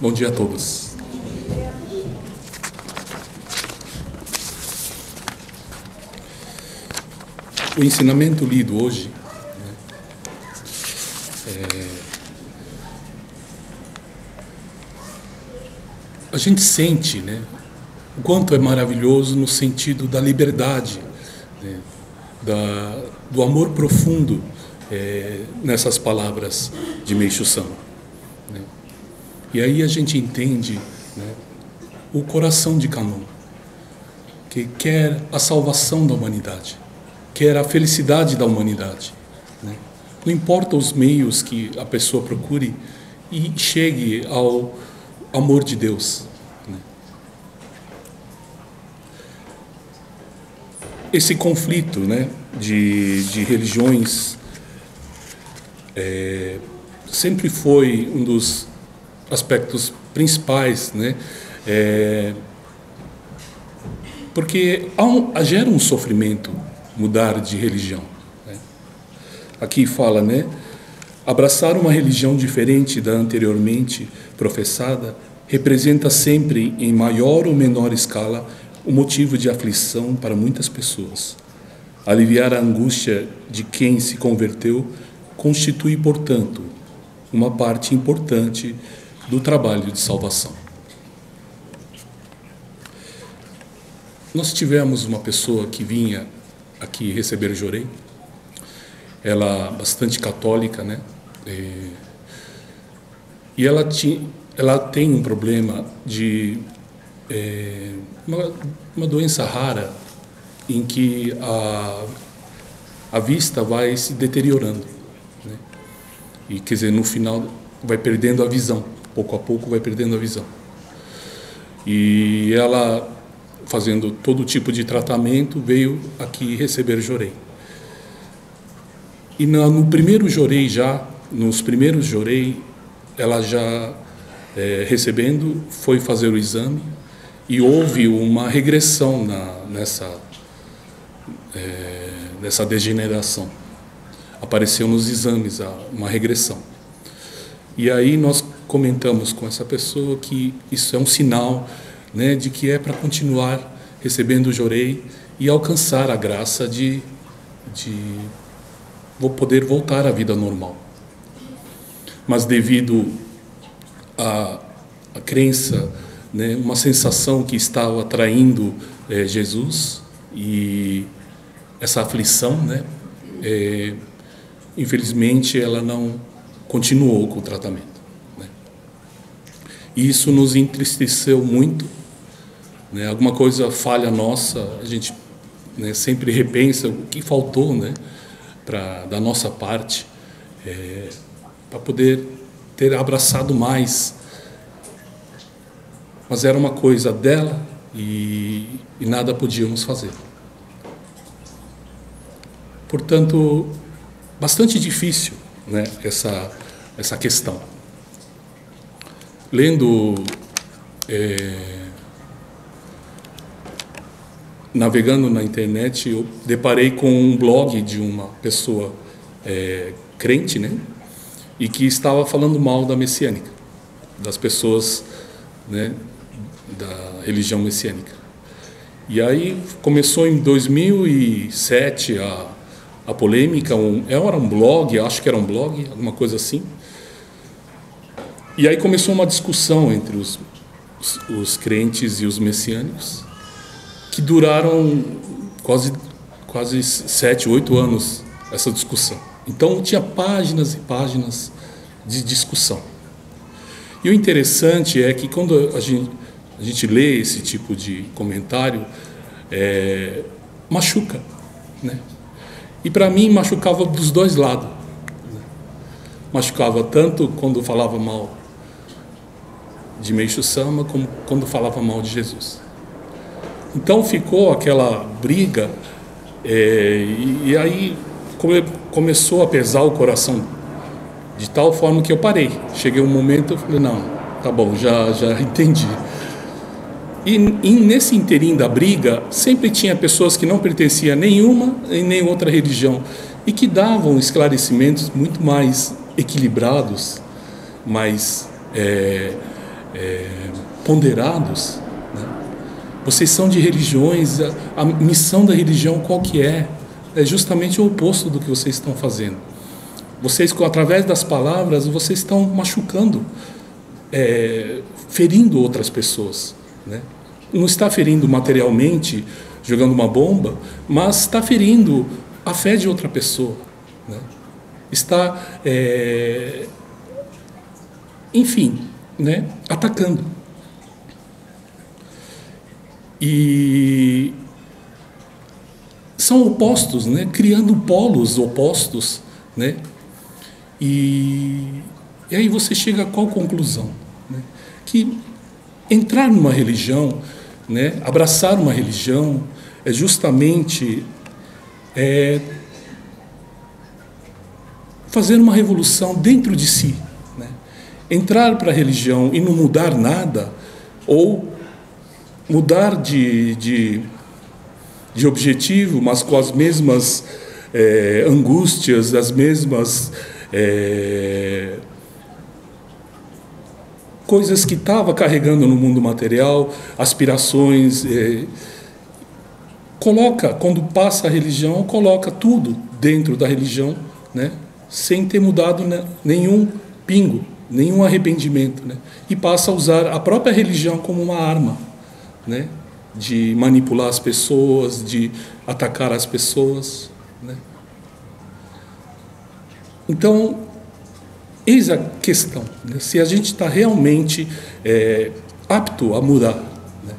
Bom dia a todos. O ensinamento lido hoje, a gente sente, o quanto é maravilhoso no sentido da liberdade, do amor profundo nessas palavras de Meishu Sama. E aí a gente entende o coração de Kannon, que quer a salvação da humanidade, quer a felicidade da humanidade. Não importa os meios que a pessoa procure e chegue ao amor de Deus. Esse conflito de religiões sempre foi um dos aspectos principais, porque gera um sofrimento mudar de religião. Aqui fala, abraçar uma religião diferente da anteriormente professada representa sempre, em maior ou menor escala, um motivo de aflição para muitas pessoas. Aliviar a angústia de quem se converteu constitui, portanto, uma parte importante do trabalho de salvação. Nós tivemos uma pessoa que vinha aqui receber Jorei, ela bastante católica, e ela tem um problema de uma doença rara em que a vista vai se deteriorando, e quer dizer, no final vai perdendo a visão, pouco a pouco vai perdendo a visão. E ela, fazendo todo tipo de tratamento, veio aqui receber Jorei. E no primeiro Jorei nos primeiros Jorei, ela já recebendo, foi fazer o exame e houve uma regressão nessa degeneração. Apareceu nos exames uma regressão. E aí nós comentamos com essa pessoa que isso é um sinal de que é para continuar recebendo o Jorei e alcançar a graça de poder voltar à vida normal. Mas devido à crença, uma sensação que estava atraindo Jesus e essa aflição, infelizmente ela não continuou com o tratamento. E isso nos entristeceu muito. Alguma coisa falha nossa, a gente sempre repensa o que faltou da nossa parte para poder ter abraçado mais. Mas era uma coisa dela e nada podíamos fazer. Portanto, bastante difícil essa questão. Lendo, navegando na internet, eu deparei com um blog de uma pessoa crente, e que estava falando mal da messiânica, das pessoas, da religião messiânica. E aí começou em 2007 a polêmica, era um blog, acho que era um blog, alguma coisa assim. E aí começou uma discussão entre os crentes e os messiânicos, que duraram quase 7, 8 anos essa discussão. Então tinha páginas e páginas de discussão. E o interessante é que quando a gente lê esse tipo de comentário, machuca, E para mim machucava dos dois lados. Machucava tanto quando falava mal de Meishu Sama como quando falava mal de Jesus. Então ficou aquela briga, e aí começou a pesar o coração de tal forma que eu parei. Cheguei um momento, eu falei, não, tá bom, já entendi. E nesse inteirinho da briga, sempre tinha pessoas que não pertenciam a nenhuma e nem outra religião e que davam esclarecimentos muito mais equilibrados, mais ponderados, né? Vocês são de religiões, a missão da religião qual que é? É justamente o oposto do que vocês estão fazendo. Vocês, através das palavras, vocês estão machucando, ferindo outras pessoas, né? Não está ferindo materialmente, jogando uma bomba, mas está ferindo a fé de outra pessoa, né? Está, enfim, né? Atacando. E são opostos, né? Criando polos opostos, né? E aí você chega a qual conclusão? Né? Que entrar numa religião, né? Abraçar uma religião, é justamente fazer uma revolução dentro de si, né? Entrar para a religião e não mudar nada, ou mudar de objetivo, mas com as mesmas angústias, as mesmas coisas que estava carregando no mundo material, aspirações. Quando passa a religião, coloca tudo dentro da religião, né? Sem ter mudado, né, nenhum pingo, nenhum arrependimento, né? E passa a usar a própria religião como uma arma, né? De manipular as pessoas, de atacar as pessoas, né? Então, eis a questão, né? Se a gente está realmente apto a mudar, né?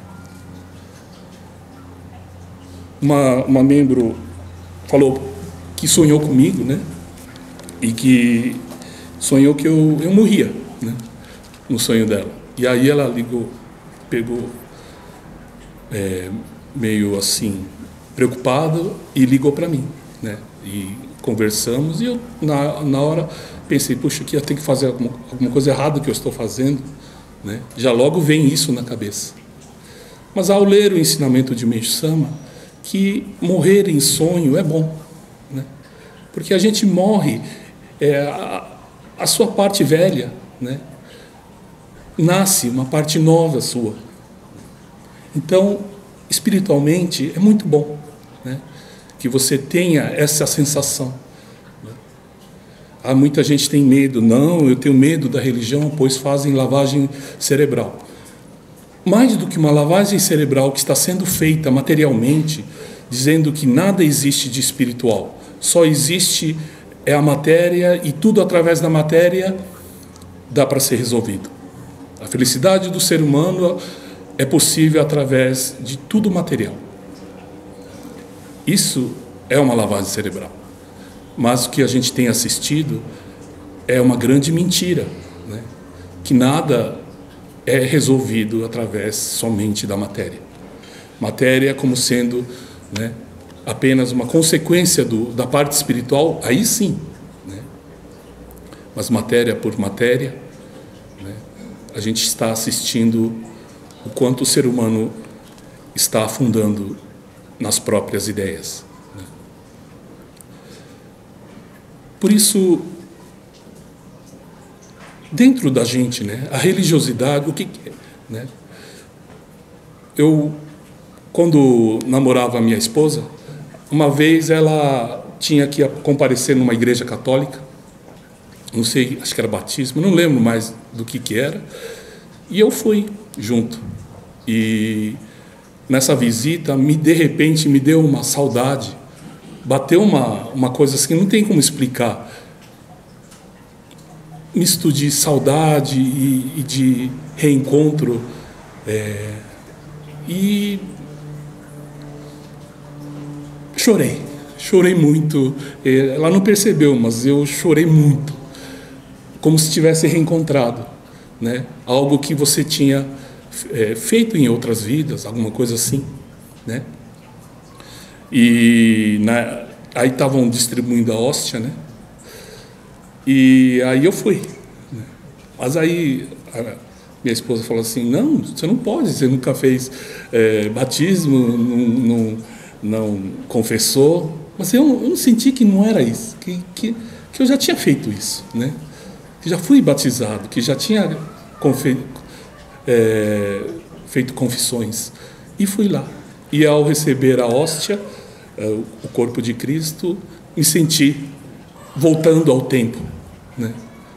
Uma membro falou que sonhou comigo, né? E que sonhou que eu morria, né? No sonho dela. E aí ela ligou, pegou meio assim preocupado e ligou para mim, né? E conversamos, e eu na hora pensei, puxa, que eu tenho que fazer alguma coisa errada que eu estou fazendo, né? Já logo vem isso na cabeça. Mas ao ler o ensinamento de Meishu Sama, que morrer em sonho é bom, né? Porque a gente morre, a sua parte velha, né? Nasce uma parte nova sua. Então, espiritualmente, é muito bom, né? Que você tenha essa sensação, né? Muita gente tem medo. Não, eu tenho medo da religião, pois fazem lavagem cerebral. Mais do que uma lavagem cerebral que está sendo feita materialmente, dizendo que nada existe de espiritual, só existe a matéria, e tudo através da matéria dá para ser resolvido. A felicidade do ser humano é possível através de tudo material. Isso é uma lavagem cerebral. Mas o que a gente tem assistido é uma grande mentira, né? Que nada é resolvido através somente da matéria. Matéria como sendo, né, apenas uma consequência da parte espiritual, aí sim, né? Mas matéria por matéria, né, a gente está assistindo o quanto o ser humano está afundando nas próprias ideias, né? Por isso, dentro da gente, né, a religiosidade, o que é, né? Eu, quando namorava a minha esposa, uma vez ela tinha que comparecer numa igreja católica, não sei, acho que era batismo, não lembro mais do que era, e eu fui junto. E nessa visita, de repente, me deu uma saudade, bateu uma coisa assim, não tem como explicar, misto de saudade e de reencontro, e chorei muito. Ela não percebeu, mas eu chorei muito, como se tivesse reencontrado, né? Algo que você tinha feito em outras vidas, alguma coisa assim, né? E aí estavam distribuindo a hóstia, né? E aí eu fui, né? Mas aí minha esposa falou assim, não, você não pode, você nunca fez batismo, não confessou. Mas eu não senti que não era isso, que eu já tinha feito isso, né? Que já fui batizado, que já tinha feito confissões. E fui lá. E ao receber a hóstia, o corpo de Cristo, me senti voltando ao tempo, né?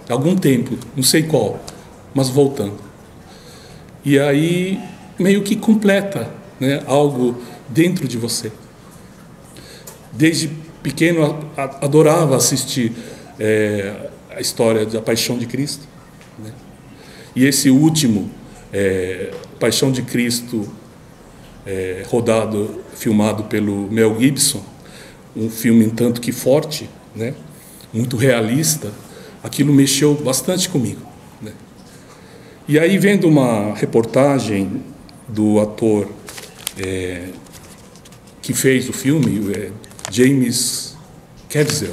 Algum tempo, não sei qual, mas voltando. E aí meio que completa, né, algo dentro de você. Desde pequeno adorava assistir a história da Paixão de Cristo, né? E esse último, Paixão de Cristo, filmado pelo Mel Gibson, um filme um tanto que forte, né? Muito realista, aquilo mexeu bastante comigo, né? E aí, vendo uma reportagem do ator que fez o filme, James Caviezel,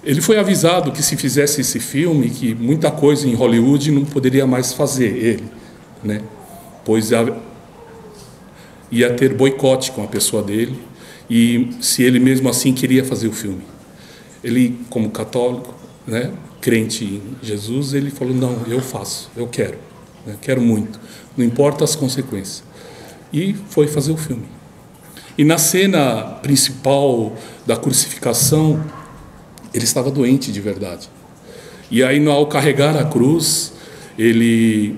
ele foi avisado que se fizesse esse filme, que muita coisa em Hollywood não poderia mais fazer ele, né? Pois ia ter boicote com a pessoa dele, e se ele mesmo assim queria fazer o filme. Ele, como católico, né, crente em Jesus, ele falou, não, eu faço, eu quero, né, quero muito, não importa as consequências. E foi fazer o filme. E na cena principal da crucificação, ele estava doente de verdade. E aí, ao carregar a cruz, ele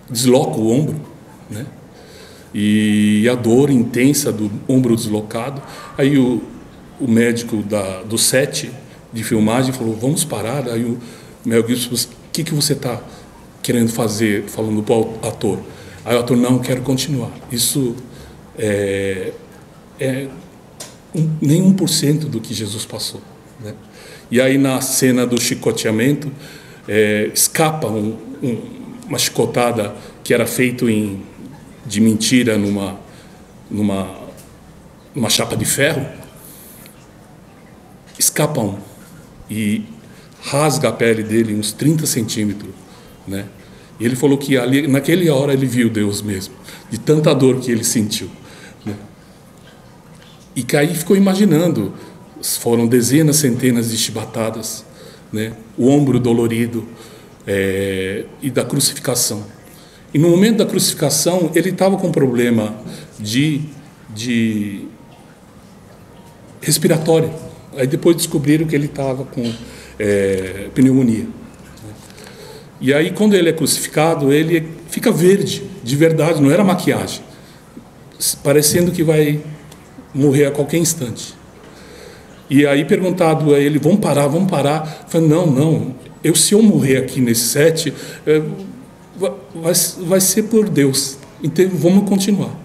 desloca o ombro, né? E a dor intensa do ombro deslocado. Aí o médico do set de filmagem falou, vamos parar. Aí o Mel Gibson, o que você está querendo fazer, falando para o ator? Aí o ator, não, quero continuar. Isso nem 1% do que Jesus passou, né? E aí, na cena do chicoteamento, escapa uma chicotada que era feito de mentira numa chapa de ferro. Escapa e rasga a pele dele uns 30 centímetros, né? E ele falou que ali, naquela hora, ele viu Deus mesmo, de tanta dor que ele sentiu, né? E que aí ficou imaginando, foram dezenas, centenas de chibatadas, né? O ombro dolorido, e da crucificação. E no momento da crucificação, ele estava com problema de respiratório. Aí depois descobriram que ele estava com pneumonia. E aí, quando ele é crucificado, ele fica verde, de verdade, não era maquiagem, parecendo que vai morrer a qualquer instante. E aí, perguntado a ele, vamos parar? Falei, não, se eu morrer aqui nesse set, vai ser por Deus, então vamos continuar.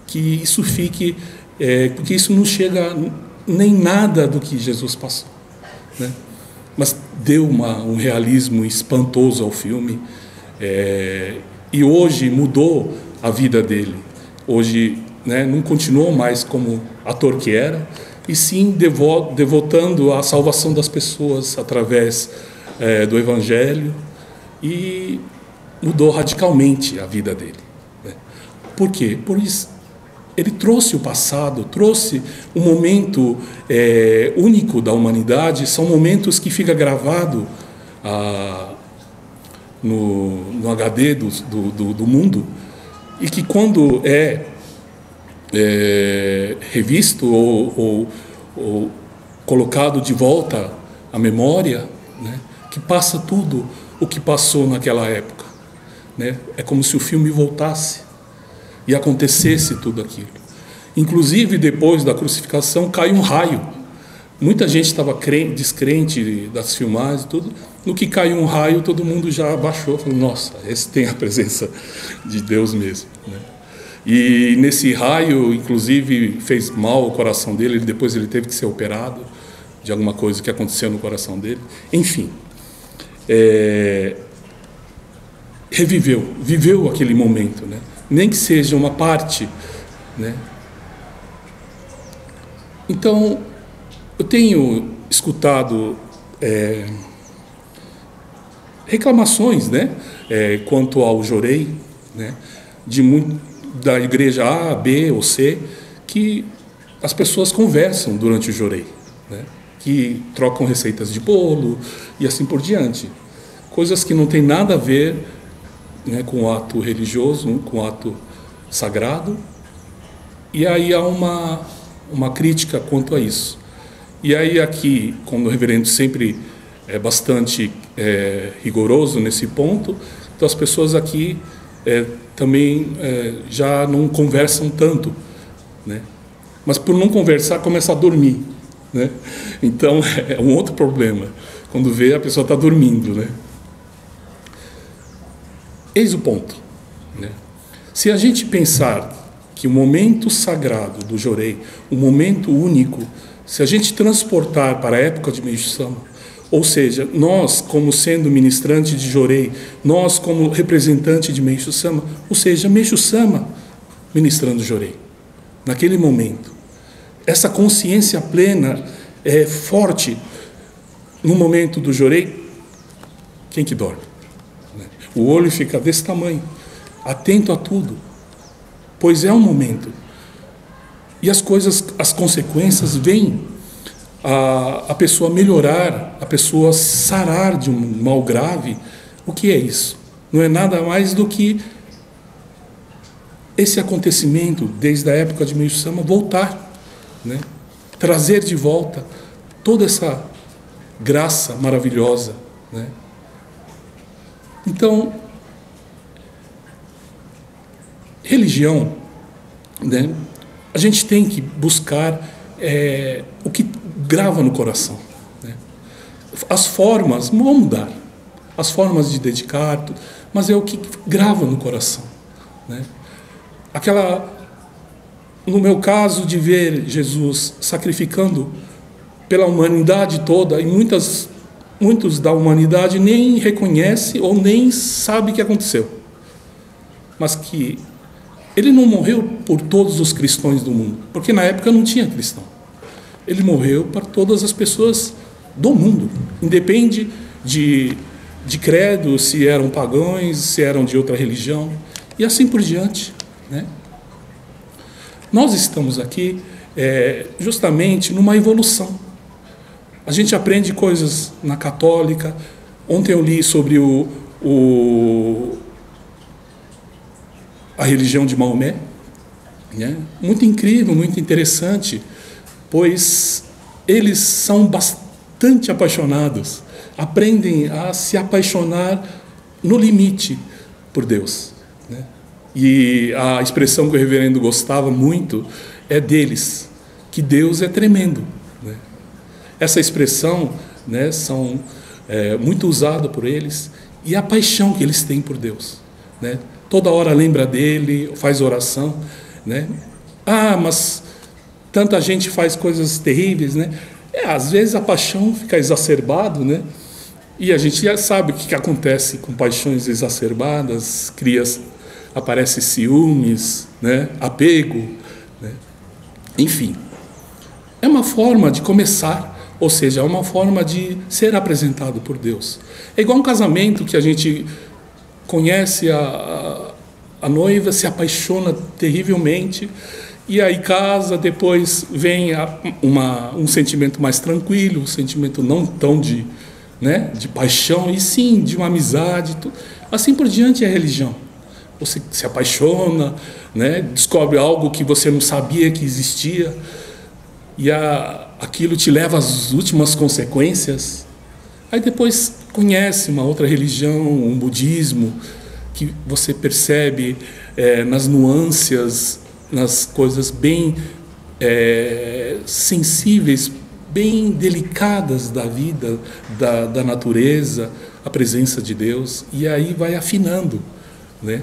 Que isso fique, porque isso não chega nem nada do que Jesus passou, né? Mas deu um realismo espantoso ao filme, e hoje mudou a vida dele. Hoje, né, não continuou mais como ator que era, e sim devotando a salvação das pessoas através do Evangelho, e mudou radicalmente a vida dele, né? Por quê? Por isso, ele trouxe o passado, trouxe um momento único da humanidade. São momentos que fica gravado no HD do mundo, e que quando revisto ou colocado de volta à memória, né, que passa tudo o que passou naquela época, né? É como se o filme voltasse e acontecesse tudo aquilo. Inclusive, depois da crucificação, cai um raio. Muita gente estava descrente das filmagens e tudo. No que caiu um raio, todo mundo já abaixou, falou, nossa, esse tem a presença de Deus mesmo, né? E nesse raio, inclusive, fez mal ao coração dele. Depois ele teve que ser operado de alguma coisa que aconteceu no coração dele. Enfim, viveu aquele momento, né? Nem que seja uma parte, né? Então, eu tenho escutado reclamações, né, quanto ao Jorei, né, da igreja A, B ou C, que as pessoas conversam durante o Jorei, né, que trocam receitas de bolo e assim por diante. Coisas que não tem nada a ver né, com o ato religioso, com o ato sagrado, e aí há uma crítica quanto a isso. E aí aqui, como o reverendo sempre é bastante rigoroso nesse ponto, então as pessoas aqui também já não conversam tanto, né? Mas por não conversar começa a dormir, né? Então é um outro problema, quando vê a pessoa está dormindo, né? Eis o ponto, né? Se a gente pensar que o momento sagrado do Jorei, o momento único, se a gente transportar para a época de Meixo Sama, ou seja, nós como sendo ministrante de Jorei, nós como representante de Meixo Sama, ou seja, Meixo Sama ministrando Jorei, naquele momento. Essa consciência plena é forte no momento do Jorei. Quem que dorme? O olho fica desse tamanho, atento a tudo, pois é um momento. E as coisas, as consequências vêm, a pessoa melhorar, a pessoa sarar de um mal grave. O que é isso? Não é nada mais do que esse acontecimento, desde a época de Meixo Sama, voltar, né? Trazer de volta toda essa graça maravilhosa, né? Então, religião, né? A gente tem que buscar o que grava no coração, né? As formas vão mudar, as formas de dedicar, mas é o que grava no coração, né? No meu caso, de ver Jesus sacrificando pela humanidade toda, e muitos da humanidade nem reconhece ou nem sabe o que aconteceu, mas que ele não morreu por todos os cristãos do mundo, porque na época não tinha cristão. Ele morreu para todas as pessoas do mundo, independe de credo, se eram pagãos, se eram de outra religião, e assim por diante, né? Nós estamos aqui justamente numa evolução. A gente aprende coisas na católica. Ontem eu li sobre a religião de Maomé, né? Muito incrível, muito interessante, pois eles são bastante apaixonados, aprendem a se apaixonar no limite por Deus, né? E a expressão que o reverendo gostava muito é deles, que Deus é tremendo, né? Essa expressão, né, são muito usada por eles, e a paixão que eles têm por Deus, né? Toda hora lembra dele, faz oração, né? Mas tanta gente faz coisas terríveis, né? Às vezes a paixão fica exacerbada, né? E a gente já sabe o que acontece com paixões exacerbadas, aparece ciúmes, né? Apego, né? Enfim, é uma forma de começar, ou seja, é uma forma de ser apresentado por Deus. É igual um casamento que a gente conhece a noiva, se apaixona terrivelmente, e aí casa, depois vem um sentimento mais tranquilo, um sentimento não tão de paixão, e sim de uma amizade, assim por diante é a religião. Você se apaixona, né? Descobre algo que você não sabia que existia, e aquilo te leva às últimas consequências. Aí depois conhece uma outra religião, um budismo, que você percebe nas nuances, nas coisas bem sensíveis, bem delicadas da vida, da natureza, a presença de Deus, e aí vai afinando, né?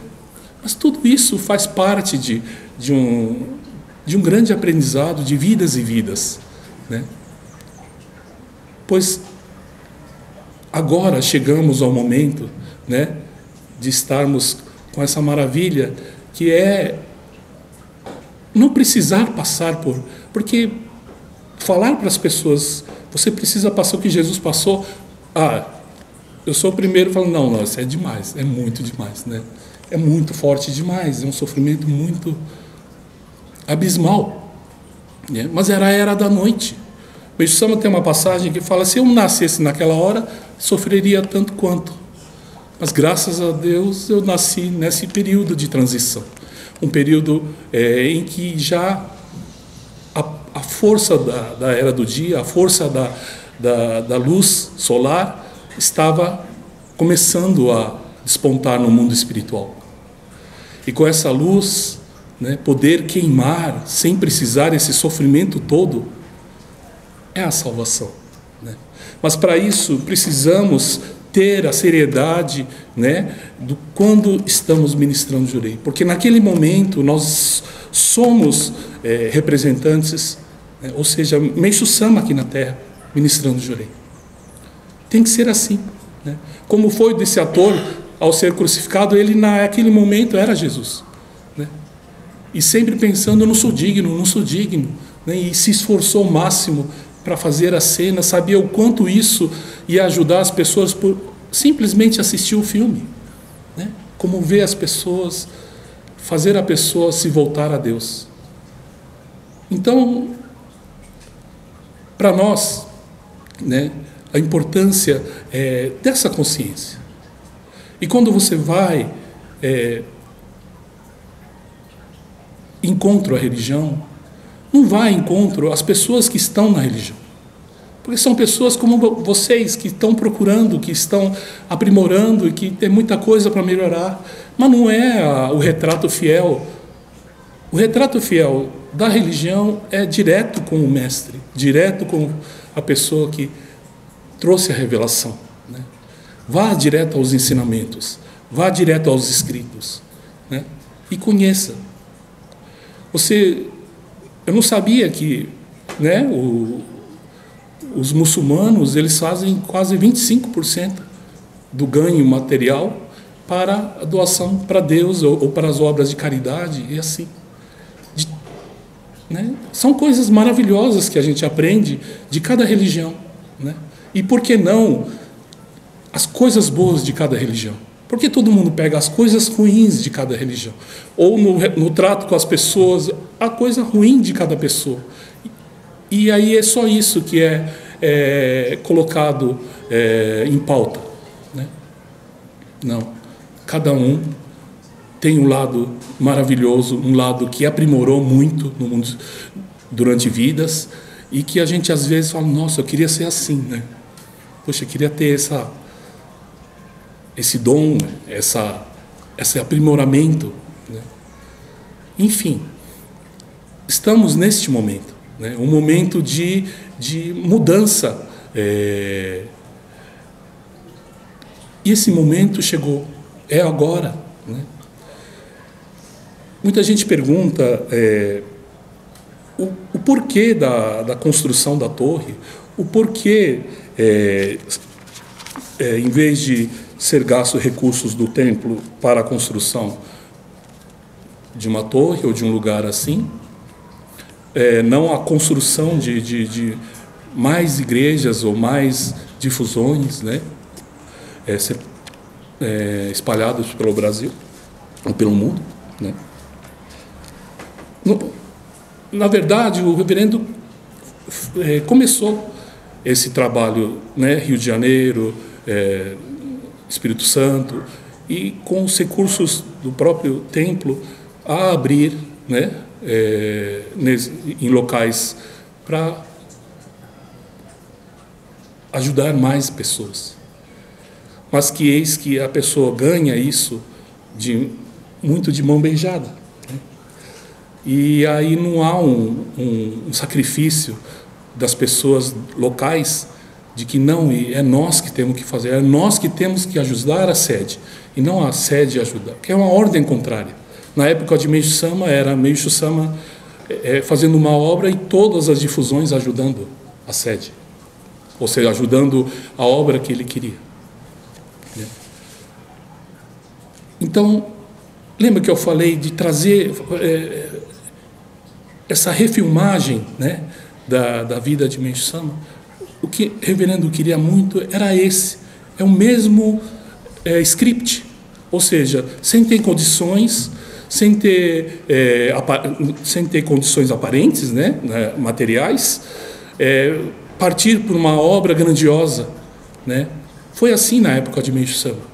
Mas tudo isso faz parte de um grande aprendizado de vidas e vidas, né? Pois agora chegamos ao momento, né, de estarmos com essa maravilha que é não precisar passar porque falar para as pessoas, você precisa passar o que Jesus passou. Eu sou o primeiro falando, não, isso é demais, é muito demais, né? É muito forte demais, é um sofrimento muito abismal, né? Mas era a era da noite. Meixo Sama tem uma passagem que fala, se eu nascesse naquela hora, sofreria tanto quanto. Mas graças a Deus eu nasci nesse período de transição, um período em que já a força da era do dia, a força da luz solar estava começando a despontar no mundo espiritual. E com essa luz, né, poder queimar sem precisar esse sofrimento todo é a salvação, né? Mas para isso precisamos ter a seriedade, né, do quando estamos ministrando Jurei, porque naquele momento nós somos representantes, né, ou seja, Meixo Sama aqui na Terra, ministrando Jurei. Tem que ser assim, né? Como foi desse ator ao ser crucificado, ele naquele momento era Jesus, né? E sempre pensando, eu não sou digno, né? E se esforçou ao máximo para fazer a cena, sabia o quanto isso ia ajudar as pessoas por simplesmente assistir o filme, né? Como ver as pessoas, fazer a pessoa se voltar a Deus. Então, para nós, né, a importância dessa consciência. E quando você vai encontro a religião, não vai encontro as pessoas que estão na religião. Porque são pessoas como vocês, que estão procurando, que estão aprimorando e que tem muita coisa para melhorar. Mas não é o retrato fiel. O retrato fiel da religião é direto com o mestre, direto com a pessoa que trouxe a revelação, né? Vá direto aos ensinamentos, vá direto aos escritos, né? E conheça. Eu não sabia que, né, os muçulmanos eles fazem quase 25% do ganho material para a doação para Deus ou para as obras de caridade e assim. Né? São coisas maravilhosas que a gente aprende de cada religião, né? E por que não as coisas boas de cada religião? Por que todo mundo pega as coisas ruins de cada religião? Ou no trato com as pessoas, a coisa ruim de cada pessoa. E aí é só isso que é colocado em pauta, né? Não. Cada um tem um lado maravilhoso, um lado que aprimorou muito no mundo durante vidas e que a gente às vezes fala, nossa, eu queria ser assim, né? Poxa, eu queria ter esse dom, esse aprimoramento, né? Enfim, estamos neste momento, né? Um momento de mudança. E esse momento chegou, é agora, né? Muita gente pergunta o porquê da construção da torre, o porquê, em vez de ser gasto recursos do templo para a construção de uma torre ou de um lugar assim, não a construção de mais igrejas ou mais difusões, né, espalhados pelo Brasil ou pelo mundo, né? Na verdade, o reverendo começou esse trabalho, né, Rio de Janeiro, Espírito Santo, e com os recursos do próprio templo a abrir, né, em locais para ajudar mais pessoas. Mas que eis que a pessoa ganha isso muito de mão beijada. E aí não há um sacrifício das pessoas locais de que não, é nós que temos que fazer, é nós que temos que ajudar a sede, e não a sede ajudar, que é uma ordem contrária. Na época de Meixo Sama, era Meixo Sama fazendo uma obra e todas as difusões ajudando a sede, ou seja, ajudando a obra que ele queria. Então, lembra que eu falei de trazer essa refilmagem, né, da vida de Meixo Sama? O que o reverendo queria muito era é o mesmo script, ou seja, sem ter condições, sem ter condições aparentes, né, materiais, partir por uma obra grandiosa, né? Foi assim na época de Meixo Sama.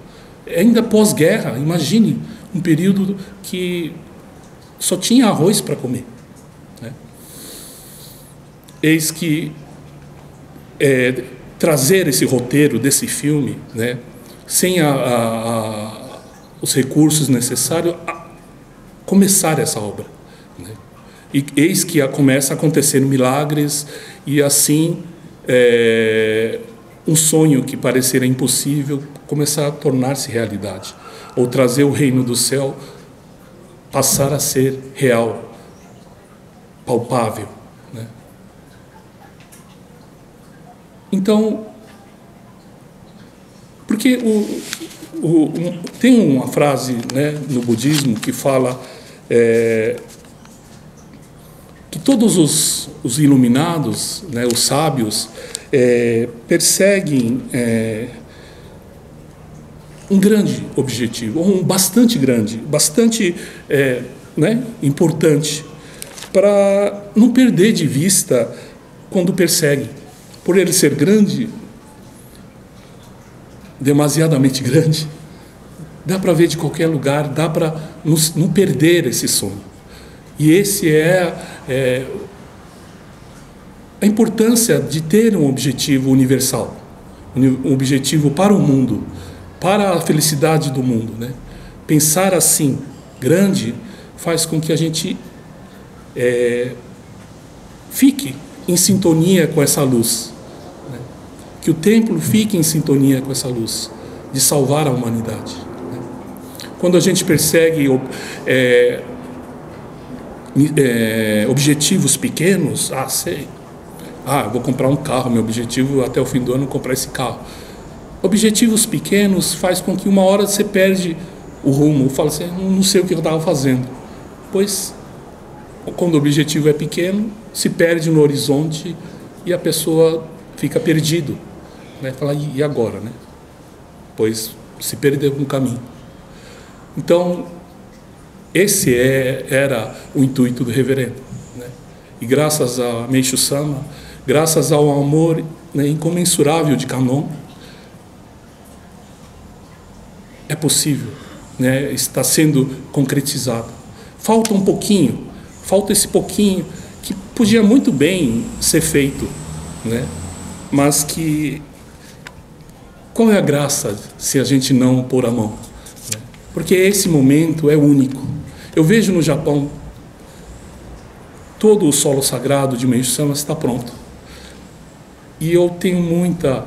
ainda pós-guerra, imagine um período que só tinha arroz para comer, né? Eis que trazer esse roteiro desse filme, né, sem os recursos necessários, a começar essa obra, né? E eis que começa a acontecer milagres, e assim um sonho que parecia impossível começar a tornar-se realidade, ou trazer o reino do céu passar a ser real, palpável, né? Então, porque tem uma frase, né, no budismo que fala que todos os iluminados, né, os sábios, perseguem um grande objetivo, ou um bastante grande, bastante né, importante, para não perder de vista quando perseguem. Por ele ser grande, demasiadamente grande, dá para ver de qualquer lugar, dá para não perder esse sonho. E esse a importância de ter um objetivo universal, um objetivo para o mundo, para a felicidade do mundo, né? Pensar assim, grande, faz com que a gente fique em sintonia com essa luz, né? Que o templo fique em sintonia com essa luz, de salvar a humanidade, né? Quando a gente persegue objetivos pequenos, eu vou comprar um carro, meu objetivo até o fim do ano é comprar esse carro. Objetivos pequenos faz com que uma hora você perde o rumo, fala assim, não sei o que eu estava fazendo. Pois, quando o objetivo é pequeno, se perde no horizonte e a pessoa fica perdido, né? Fala, e agora, né? Pois se perdeu no caminho. Então, esse era o intuito do reverendo, né? E graças a Meishu Sama, graças ao amor, né, incomensurável de Kannon, é possível, né, está sendo concretizado. Falta um pouquinho, falta esse pouquinho que podia muito bem ser feito, né? Mas que qual é a graça se a gente não pôr a mão, né? Porque esse momento é único. Eu vejo no Japão todo o solo sagrado de Meishu Sama está pronto. E eu tenho muita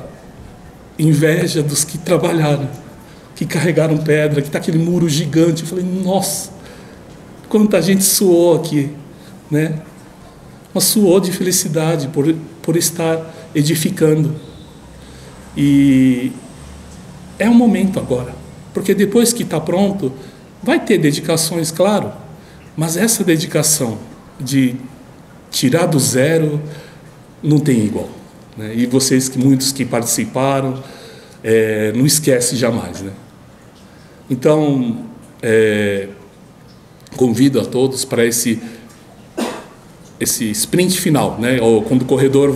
inveja dos que trabalharam, que carregaram pedra, que está aquele muro gigante. Eu falei, nossa, quanta gente suou aqui, né? Mas suou de felicidade por estar edificando. E é o momento agora, porque depois que está pronto, vai ter dedicações, claro, mas essa dedicação de tirar do zero não tem igual, né? E vocês, muitos que participaram, não esquece jamais, né? Então, convido a todos para esse sprint final, né? Ou quando o corredor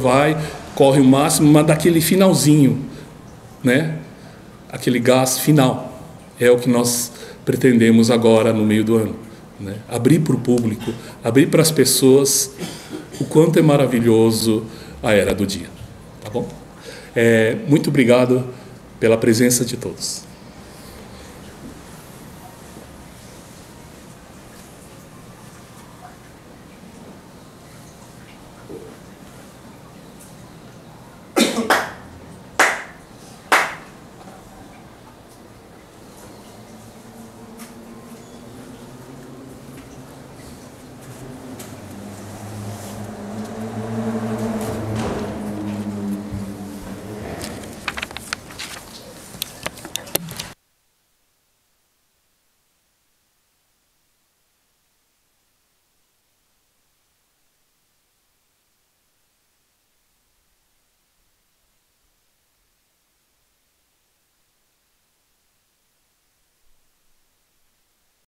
corre o máximo, mas daquele finalzinho, né? Aquele gás final é o que nós pretendemos agora no meio do ano, né? Abrir para o público, abrir para as pessoas o quanto é maravilhoso a era do dia, tá bom? Muito obrigado pela presença de todos.